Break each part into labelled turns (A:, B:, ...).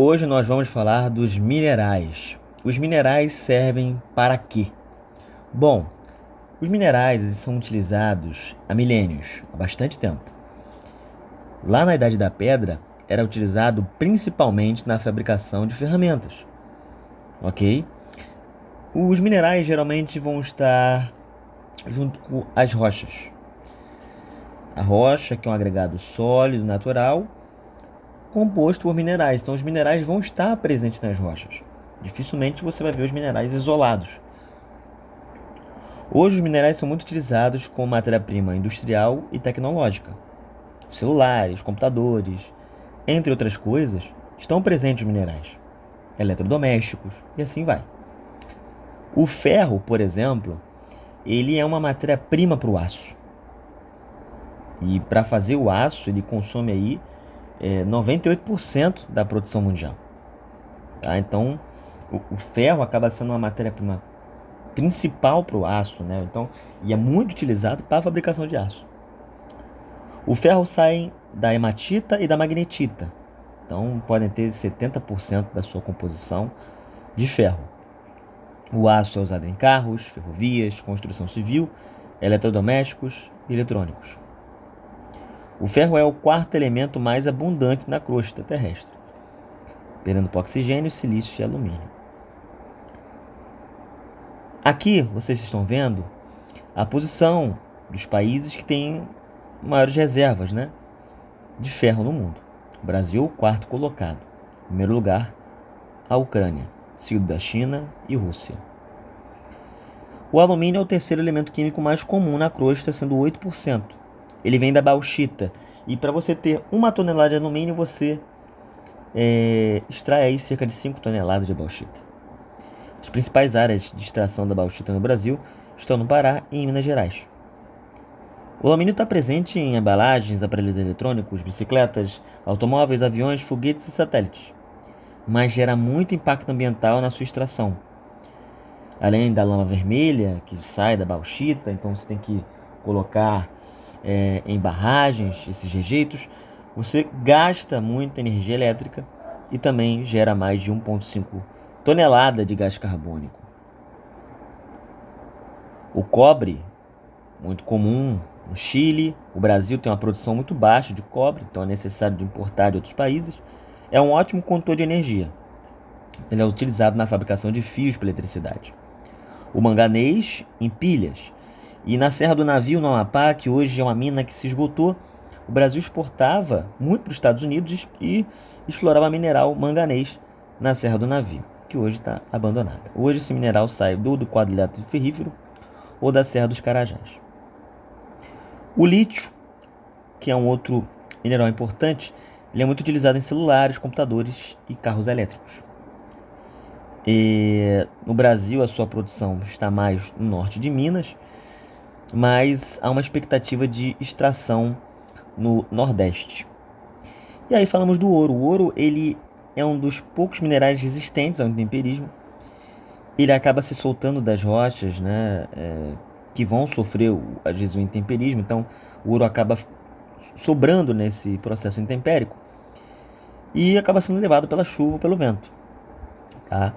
A: Hoje nós vamos falar dos minerais. Os minerais servem para quê? Bom, os minerais são utilizados há milênios, há bastante tempo. Lá na Idade da Pedra, era utilizado principalmente na fabricação de ferramentas, ok? Os minerais geralmente vão estar junto com as rochas. A rocha, que é um agregado sólido, natural, composto por minerais. Então, os minerais vão estar presentes nas rochas. Dificilmente você vai ver os minerais isolados. Hoje, os minerais são muito utilizados como matéria-prima industrial e tecnológica. Os celulares, computadores, entre outras coisas, estão presentes os minerais. Eletrodomésticos e assim vai. O ferro, por exemplo, ele é uma matéria-prima para o aço. E para fazer o aço, ele consome aí 98% da produção mundial. Tá? Então, o ferro acaba sendo uma matéria-prima principal para o aço, né? Então, e é muito utilizado para a fabricação de aço. O ferro sai da hematita e da magnetita. Então, podem ter 70% da sua composição de ferro. O aço é usado em carros, ferrovias, construção civil, eletrodomésticos e eletrônicos. O ferro é o quarto elemento mais abundante na crosta terrestre, perdendo para oxigênio, silício e alumínio. Aqui vocês estão vendo a posição dos países que têm maiores reservas, né, de ferro no mundo. O Brasil, o quarto colocado. Em primeiro lugar, a Ucrânia, seguido da China e Rússia. O alumínio é o terceiro elemento químico mais comum na crosta, sendo 8%. Ele vem da bauxita. E para você ter 1 tonelada de alumínio, você extrai aí cerca de 5 toneladas de bauxita. As principais áreas de extração da bauxita no Brasil estão no Pará e em Minas Gerais. O alumínio está presente em embalagens, aparelhos eletrônicos, bicicletas, automóveis, aviões, foguetes e satélites, mas gera muito impacto ambiental na sua extração. Além da lama vermelha que sai da bauxita, então você tem que colocar em barragens esses rejeitos, você gasta muita energia elétrica e também gera mais de 1,5 tonelada de gás carbônico. O cobre, muito comum no Chile, o Brasil tem uma produção muito baixa de cobre, então é necessário de importar de outros países. É um ótimo condutor de energia. Ele é utilizado na fabricação de fios para eletricidade. O manganês em pilhas. E na Serra do Navio, no Amapá, que hoje é uma mina que se esgotou, o Brasil exportava muito para os Estados Unidos e explorava mineral manganês na Serra do Navio, que hoje está abandonada. Hoje esse mineral sai do quadrilátero ferrífero ou da Serra dos Carajás. O lítio, que é um outro mineral importante, ele é muito utilizado em celulares, computadores e carros elétricos. No Brasil, a sua produção está mais no norte de Minas, mas há uma expectativa de extração no Nordeste. E aí falamos do ouro. O ouro, ele é um dos poucos minerais resistentes ao intemperismo. Ele acaba se soltando das rochas, né, que vão sofrer, às vezes, o intemperismo. Então, o ouro acaba sobrando nesse processo intempérico e acaba sendo levado pela chuva ou pelo vento. Tá?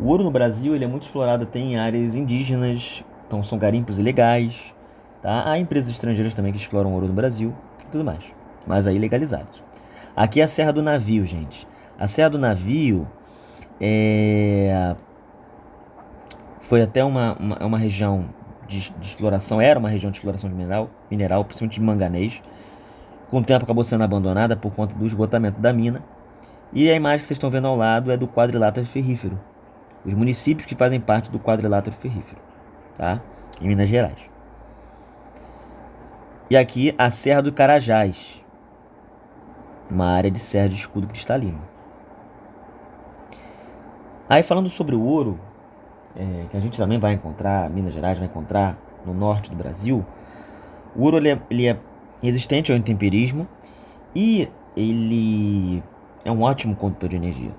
A: O ouro no Brasil ele é muito explorado até em áreas indígenas, então são garimpos ilegais. Tá? Há empresas estrangeiras também que exploram ouro no Brasil e tudo mais, mas aí legalizados. Aqui é a Serra do Navio, gente. A Serra do Navio foi até uma região de exploração, era uma região de exploração de mineral, principalmente de manganês. Com o tempo acabou sendo abandonada por conta do esgotamento da mina. E a imagem que vocês estão vendo ao lado é do quadrilátero ferrífero. Os municípios que fazem parte do quadrilátero ferrífero, tá? Em Minas Gerais. E aqui a Serra do Carajás, uma área de serra de escudo cristalino. Aí falando sobre o ouro, que a gente também vai encontrar, Minas Gerais vai encontrar no norte do Brasil, o ouro ele é resistente ao intemperismo e ele é um ótimo condutor de energia.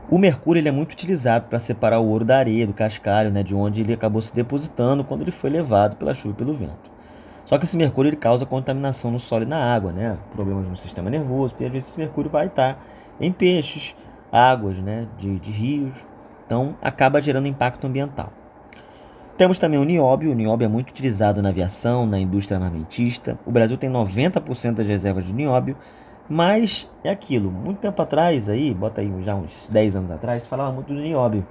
A: O mercúrio ele é muito utilizado para separar o ouro da areia, do cascalho, né, de onde ele acabou se depositando quando ele foi levado pela chuva e pelo vento. Só que esse mercúrio ele causa contaminação no solo e na água, né? Problemas no sistema nervoso, porque às vezes esse mercúrio vai estar em peixes, águas, né? de rios. Então acaba gerando impacto ambiental. Temos também o nióbio. O nióbio é muito utilizado na aviação, na indústria armamentista. O Brasil tem 90% das reservas de nióbio, mas é aquilo. Muito tempo atrás, aí, bota aí já uns 10 anos atrás, se falava muito do nióbio,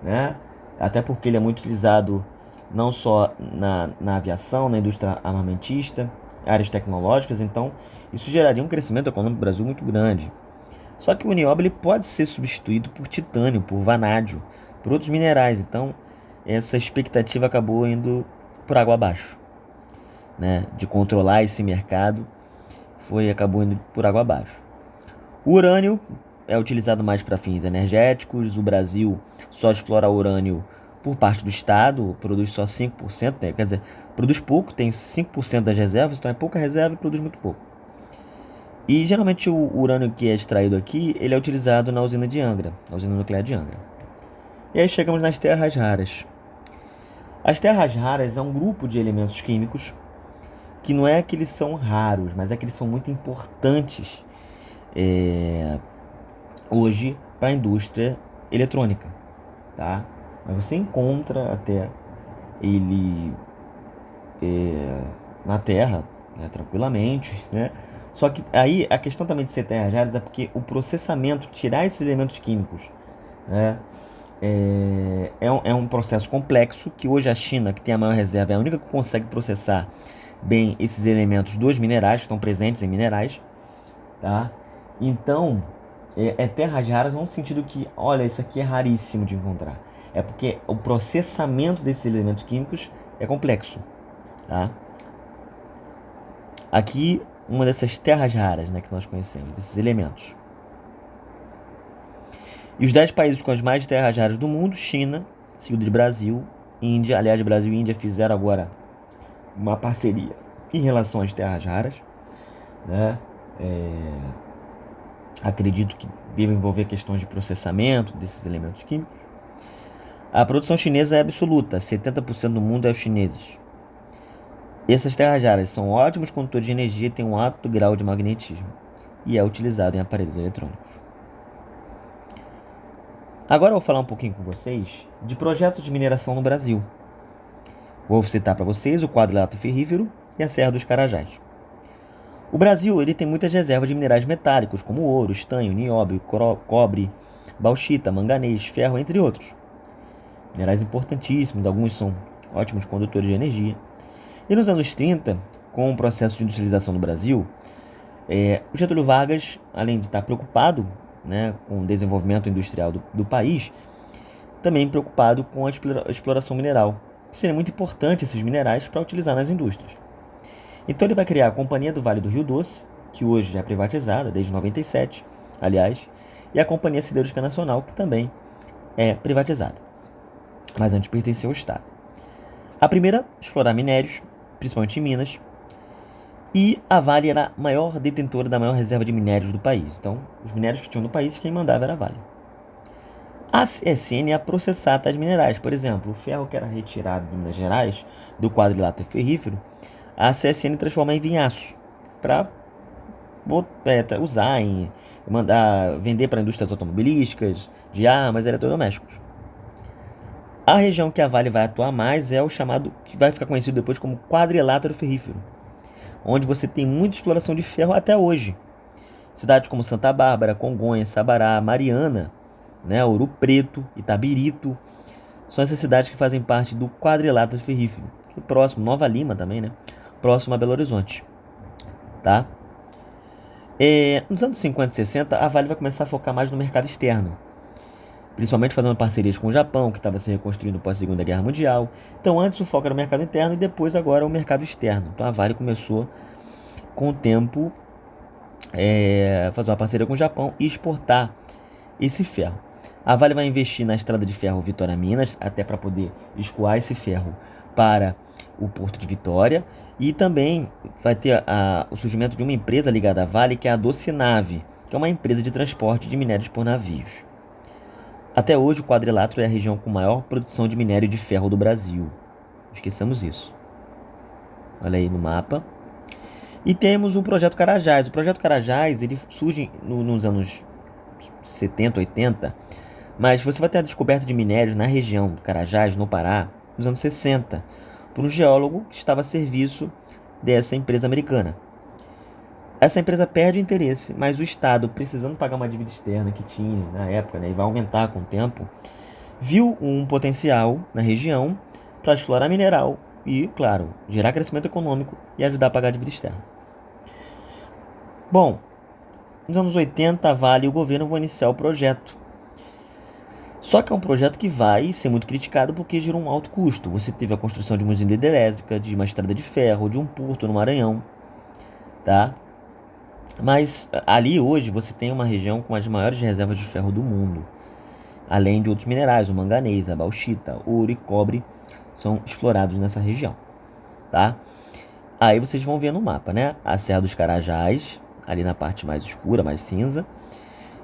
A: né? Até porque ele é muito utilizado não só na aviação, na indústria armamentista, áreas tecnológicas. Então isso geraria um crescimento econômico do Brasil muito grande. Só que o nióbio ele pode ser substituído por titânio, por vanádio, por outros minerais. Então essa expectativa acabou indo por água abaixo, né? De controlar esse mercado, acabou indo por água abaixo. O urânio é utilizado mais para fins energéticos. O Brasil só explora urânio por parte do Estado, produz só 5%, né? Quer dizer, produz pouco, tem 5% das reservas, então é pouca reserva e produz muito pouco. E geralmente o urânio que é extraído aqui, ele é utilizado na usina de Angra, na usina nuclear de Angra. E aí chegamos nas terras raras. As terras raras é um grupo de elementos químicos que não é que eles são raros, mas é que eles são muito importantes hoje para a indústria eletrônica, tá? Mas você encontra até ele na Terra, né, tranquilamente, né? Só que aí a questão também de ser terras raras é porque o processamento, tirar esses elementos químicos, né, é um processo complexo que hoje a China, que tem a maior reserva, é a única que consegue processar bem esses elementos dos minerais que estão presentes em minerais, tá? Então, terras raras não no sentido que, olha, isso aqui é raríssimo de encontrar. É porque o processamento desses elementos químicos é complexo, tá? Aqui, uma dessas terras raras, né, que nós conhecemos, desses elementos. E os 10 países com as mais terras raras do mundo: China, seguido de Brasil, Índia. Aliás, Brasil e Índia fizeram agora uma parceria em relação às terras raras, né? Acredito que deve envolver questões de processamento desses elementos químicos. A produção chinesa é absoluta, 70% do mundo é os chineses. Essas terras raras são ótimos condutores de energia e têm um alto grau de magnetismo e é utilizado em aparelhos eletrônicos. Agora eu vou falar um pouquinho com vocês de projetos de mineração no Brasil. Vou citar para vocês o quadrilátero ferrífero e a Serra dos Carajás. O Brasil ele tem muitas reservas de minerais metálicos, como ouro, estanho, nióbio, cobre, bauxita, manganês, ferro, entre outros. Minerais importantíssimos, alguns são ótimos condutores de energia. E nos anos 30, com o processo de industrialização no Brasil, o Getúlio Vargas, além de estar preocupado, né, com o desenvolvimento industrial do país, também preocupado com a exploração mineral. Seria muito importante esses minerais para utilizar nas indústrias. Então ele vai criar a Companhia do Vale do Rio Doce, que hoje já é privatizada, desde 97, aliás, e a Companhia Siderúrgica Nacional, que também é privatizada, mas antes pertencia ao Estado. A primeira, explorar minérios, principalmente em Minas, e a Vale era a maior detentora da maior reserva de minérios do país. Então, os minérios que tinham no país, quem mandava era a Vale. A CSN ia processar tais minerais. Por exemplo, o ferro que era retirado de Minas Gerais, do quadrilátero ferrífero, a CSN transforma em vinhaço para usar, mandar vender para indústrias automobilísticas, de armas, eletrodomésticos. A região que a Vale vai atuar mais é o chamado, que vai ficar conhecido depois como quadrilátero ferrífero, onde você tem muita exploração de ferro até hoje. Cidades como Santa Bárbara, Congonhas, Sabará, Mariana, né, Ouro Preto, Itabirito, são essas cidades que fazem parte do quadrilátero ferrífero, que é próximo, Nova Lima também, né, próximo a Belo Horizonte, tá? Nos anos 50 e 60, a Vale vai começar a focar mais no mercado externo, principalmente fazendo parcerias com o Japão, que estava se reconstruindo após a Segunda Guerra Mundial. Então, antes o foco era o mercado interno e depois agora o mercado externo. Então, a Vale começou, com o tempo, fazer uma parceria com o Japão e exportar esse ferro. A Vale vai investir na estrada de ferro Vitória Minas, até para poder escoar esse ferro para o Porto de Vitória. E também vai ter o surgimento de uma empresa ligada à Vale, que é a Docinave, que é uma empresa de transporte de minérios por navios. Até hoje, o quadrilátero é a região com maior produção de minério de ferro do Brasil. Esqueçamos isso. olha aí no mapa. E temos o Projeto Carajás. O Projeto Carajás, ele surge nos anos 70, 80, mas você vai ter a descoberta de minérios na região do Carajás, no Pará, nos anos 60, por um geólogo que estava a serviço dessa empresa americana. Essa empresa perde o interesse, mas o Estado, precisando pagar uma dívida externa que tinha na época, né, e vai aumentar com o tempo, viu um potencial na região para explorar mineral e, claro, gerar crescimento econômico e ajudar a pagar a dívida externa. Bom, nos anos 80, a Vale e o governo vão iniciar o projeto. Só que é um projeto que vai ser muito criticado porque gerou um alto custo. Você teve a construção de uma usina hidrelétrica, de uma estrada de ferro, de um porto no Maranhão, tá? Mas ali hoje você tem uma região com as maiores reservas de ferro do mundo. Além de outros minerais, o manganês, a bauxita, ouro e cobre são explorados nessa região, tá? Aí vocês vão ver no mapa, né? A Serra dos Carajás, ali na parte mais escura, mais cinza,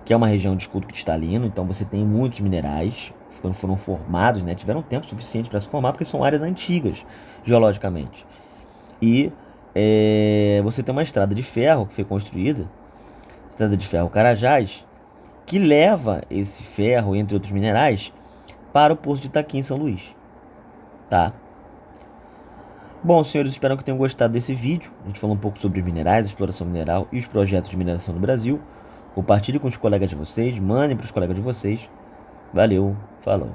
A: que é uma região de escudo cristalino, então você tem muitos minerais, quando foram formados, né? Tiveram tempo suficiente para se formar, porque são áreas antigas, geologicamente. E você tem uma estrada de ferro que foi construída, estrada de ferro Carajás, que leva esse ferro, entre outros minerais, para o Poço de Itaqui, em São Luís. Tá? Bom, senhores, espero que tenham gostado desse vídeo. A gente falou um pouco sobre os minerais, a exploração mineral e os projetos de mineração no Brasil. Compartilhe com os colegas de vocês, mandem para os colegas de vocês. Valeu, falou.